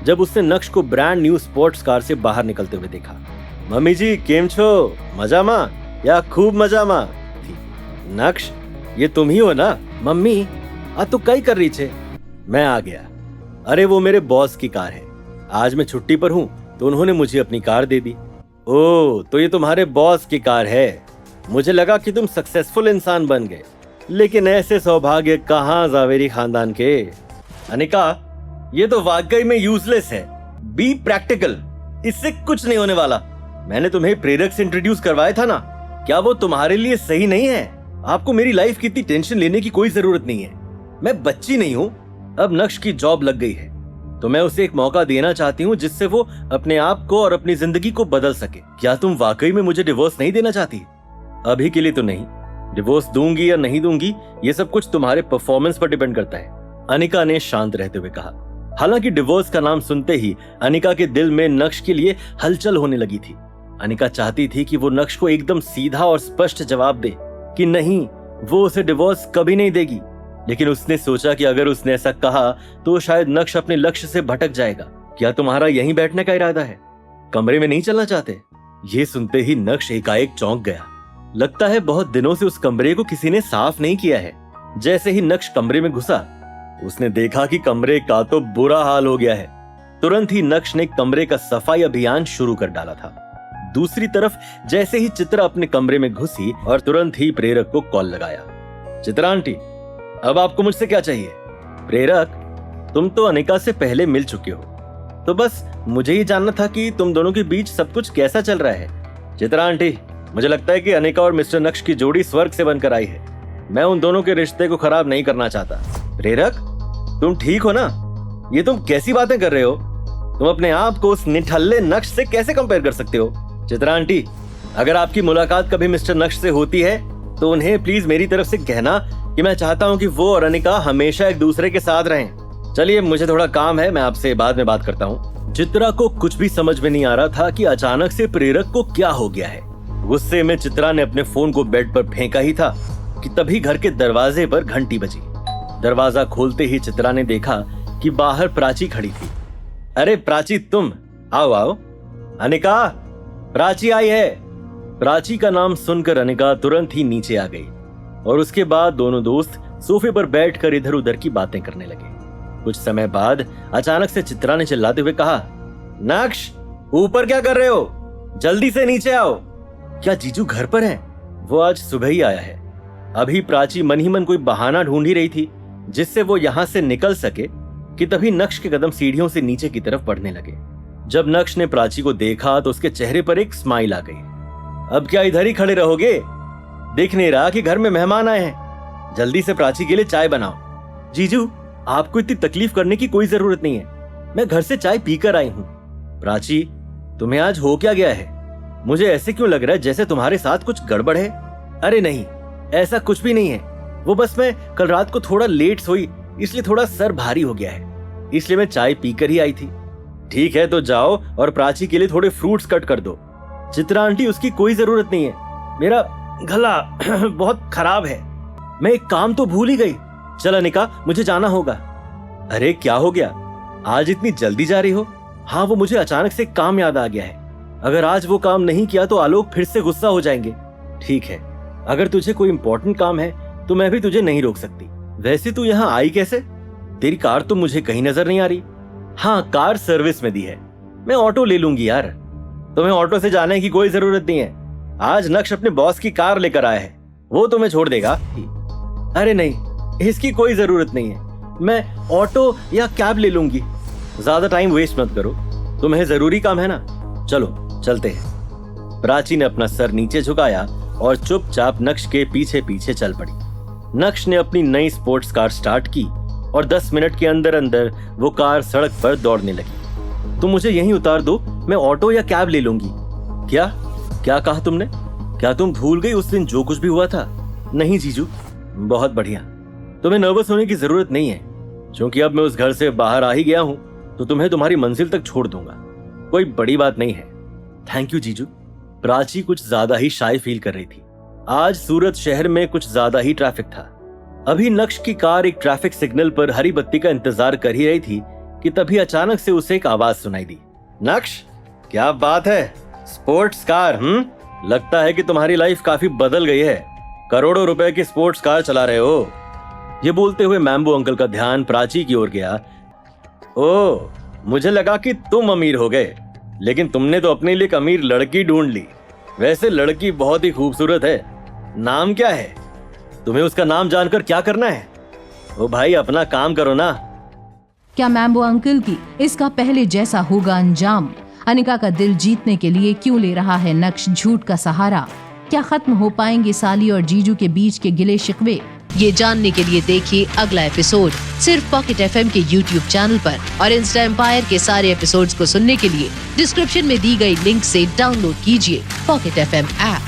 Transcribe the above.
जब उसने नक्श को ब्रांड न्यू स्पोर्ट्स कार से बाहर निकलते हुए देखा। मम्मी जी केम छो, मजामा या खूब मजामा थी। नक्श, ये तुम ही हो ना? मम्मी आ तू कई कर रही छे? मैं आ गया। अरे वो मेरे बॉस की कार है, आज मैं छुट्टी पर हूँ तो उन्होंने मुझे अपनी कार दे दी। ओह, तो ये तुम्हारे बॉस की कार है। मुझे लगा कि तुम सक्सेसफुल इंसान बन गए, लेकिन ऐसे सौभाग्य कहाँ जावेरी खानदान के। अनिका, ये तो वाकई में यूजलेस है। बी प्रैक्टिकल, इससे कुछ नहीं होने वाला। मैंने तुम्हें प्रेरक से इंट्रोड्यूस करवाया था ना, क्या वो तुम्हारे लिए सही नहीं है? आपको मेरी लाइफ की इतनी टेंशन लेने की कोई जरूरत नहीं है। मैं बच्ची नहीं हूँ। अब नक्श की जॉब लग गई है तो मैं उसे एक मौका देना चाहती हूँ जिससे वो अपने आप को और अपनी जिंदगी को बदल सके। क्या तुम वाकई में मुझे डिवोर्स नहीं देना चाहती? अभी के लिए तो नहीं। डिवोर्स दूंगी या नहीं दूंगी ये सब कुछ तुम्हारे परफॉर्मेंस पर डिपेंड करता है, अनिका ने शांत रहते हुए कहा। हालांकि डिवोर्स का नाम सुनते ही अनिका के दिल में नक्श के लिए हलचल होने लगी थी। अनिका चाहती थी कि वो नक्श को एकदम सीधा और स्पष्ट जवाब दे कि नहीं, वो उसे डिवोर्स कभी नहीं देगी। लेकिन उसने सोचा कि अगर उसने ऐसा कहा तो शायद नक्श अपने लक्ष्य से भटक जाएगा। क्या तुम्हारा यहीं बैठने का इरादा है? कमरे में नहीं चलना चाहते? ये सुनते ही नक्श एकाएक चौंक गया। लगता है बहुत दिनों से उस कमरे को किसी ने साफ नहीं किया है। जैसे ही नक्श कमरे में घुसा उसने देखा कि कमरे का तो बुरा हाल हो गया है। तुरंत ही नक्श ने कमरे का सफाई अभियान शुरू कर डाला था। दूसरी तरफ जैसे ही चित्रा अपने कमरे में घुसी और तुरंत ही प्रेरक को कॉल लगाया। चित्रा आंटी, अब आपको मुझसे क्या चाहिए? प्रेरक, तुम तो अनिका से पहले मिल चुके हो, तो बस मुझे ही जानना था कि तुम दोनों के बीच सब कुछ कैसा चल रहा है। चित्रा आंटी, मुझे लगता है कि अनिका और मिस्टर नक्श की जोड़ी स्वर्ग से बनकर आई है। मैं उन दोनों के रिश्ते को खराब नहीं करना चाहता। प्रेरक, तुम ठीक हो ना? ये तुम कैसी बातें कर रहे हो? तुम अपने आप को उस निठल्ले नक्श से कैसे कंपेयर कर सकते हो? चित्रा आंटी, अगर आपकी मुलाकात कभी मिस्टर नक्श से होती है तो उन्हें प्लीज मेरी तरफ से कहना कि मैं चाहता हूं कि वो और अनिका हमेशा एक दूसरे के साथ रहें। चलिए, मुझे थोड़ा काम है, मैं आपसे बाद में बात करता हूं। चित्रा को कुछ भी समझ में नहीं आ रहा था कि अचानक से प्रेरक को क्या हो गया है। गुस्से में चित्रा ने अपने फोन को बेड पर फेंका ही था कि तभी घर के दरवाजे पर घंटी बजी। दरवाजा खोलते ही चित्रा ने देखा कि बाहर प्राची खड़ी थी। अरे प्राची, तुम आओ आओ। अनिका, प्राची आई है। प्राची का नाम सुनकर अनिका तुरंत ही नीचे आ गई और उसके बाद दोनों दोस्त सोफे पर बैठकर इधर उधर की बातें करने लगे। कुछ समय बाद अचानक से चित्रा ने चिल्लाते हुए कहा, नक्श, ऊपर क्या कर रहे हो? जल्दी से नीचे आओ। क्या जीजू घर पर है? वो आज सुबह ही आया है। अभी प्राची मन ही मन कोई बहाना ढूंढ ही रही थी जिससे वो यहां से निकल सके कि तभी नक्श के कदम सीढ़ियों से नीचे की तरफ बढ़ने लगे। जब नक्श ने प्राची को देखा तो उसके चेहरे पर एक स्माइल आ गई। अब क्या इधर ही खड़े रहोगे? दिख नहीं रहा कि घर में मेहमान आए हैं? जल्दी से प्राची के लिए चाय बनाओ। जीजू, आपको इतनी तकलीफ करने की कोई जरूरत नहीं है, मैं घर से चाय पीकर आई हूँ। प्राची, तुम्हें आज हो क्या गया है? मुझे ऐसे क्यों लग रहा है जैसे तुम्हारे साथ कुछ गड़बड़ है? अरे नहीं, ऐसा कुछ भी नहीं है। वो बस मैं कल रात को थोड़ा लेट सोई, इसलिए थोड़ा सर भारी हो गया है, इसलिए मैं चाय पीकर ही आई थी। ठीक है, तो जाओ और प्राची के लिए थोड़े फ्रूट्स कट कर दो। चित्रा आंटी, उसकी कोई जरूरत नहीं है, मेरा गला बहुत खराब है। मैं एक काम तो भूल ही गई। चल अनिका, मुझे जाना होगा। अरे क्या हो गया, आज इतनी जल्दी जा रही हो? हाँ, वो मुझे अचानक से काम याद आ गया है। अगर आज वो काम नहीं किया तो आलोक फिर से गुस्सा हो जाएंगे। ठीक है, अगर तुझे कोई इंपॉर्टेंट काम है तो मैं भी तुझे नहीं रोक सकती। वैसे तू यहाँ आई कैसे? तेरी कार तो मुझे कहीं नजर नहीं आ रही। हाँ, कार सर्विस में दी है, मैं ऑटो ले लूंगी यार। तुम्हें ऑटो से जाने की कोई जरूरत नहीं है। आज नक्श अपने बॉस की कार लेकर आया है, वो तुम्हें छोड़ देगा। अरे नहीं, इसकी कोई जरूरत नहीं है, मैं ऑटो या कैब ले लूंगी। ज्यादा टाइम वेस्ट मत करो, तुम्हें जरूरी काम है ना। चलो चलते हैं। प्राची ने अपना सर नीचे झुकाया और चुपचाप नक्श के पीछे पीछे चल पड़ी। नक्श ने अपनी नई स्पोर्ट्स कार स्टार्ट की और 10 मिनट के अंदर अंदर वो कार सड़क पर दौड़ने लगी। तुम मुझे यहीं उतार दो, मैं ऑटो या कैब ले लूंगी। क्या क्या कहा तुमने? क्या तुम भूल गई उस दिन जो कुछ भी हुआ था? नहीं जीजू, बहुत बढ़िया। तुम्हें नर्वस होने की जरूरत नहीं है, क्योंकि अब मैं उस घर से बाहर आ ही गया हूं तो तुम्हें तुम्हारी मंजिल तक छोड़ दूंगा। कोई बड़ी बात नहीं है। थैंक यू जीजू। प्राची कुछ ज्यादा ही शाय फील कर रही थी। आज सूरत शहर में कुछ ज्यादा ही ट्रैफिक था। अभी नक्श की कार एक ट्रैफिक सिग्नल पर हरी बत्ती का इंतजार कर ही रही थी कि तभी अचानक से उसे एक आवाज सुनाई दी। नक्श, क्या बात है, स्पोर्ट्स कार? लगता है कि तुम्हारी लाइफ काफी बदल गई है, करोड़ों रुपए की स्पोर्ट्स कार चला रहे हो। ये बोलते हुए मैम्बो अंकल का ध्यान प्राची की ओर गया। ओह, मुझे लगा कि तुम अमीर हो गए, लेकिन तुमने तो अपने लिए एक अमीर लड़की ढूंढ ली। वैसे लड़की बहुत ही खूबसूरत है, नाम क्या है? तुम्हें उसका नाम जानकर क्या करना है? ओ भाई, अपना काम करो ना। क्या मैम्बो अंकल की इसका पहले जैसा होगा अंजाम? अनिका का दिल जीतने के लिए क्यों ले रहा है नक्श झूठ का सहारा? क्या खत्म हो पाएंगे साली और जीजू के बीच के गिले शिकवे? ये जानने के लिए देखिए अगला एपिसोड सिर्फ पॉकेट एफएम के YouTube चैनल पर, और इंस्टा एम्पायर के सारे एपिसोड्स को सुनने के लिए डिस्क्रिप्शन में दी गई लिंक से डाउनलोड कीजिए पॉकेट एफएम ऐप।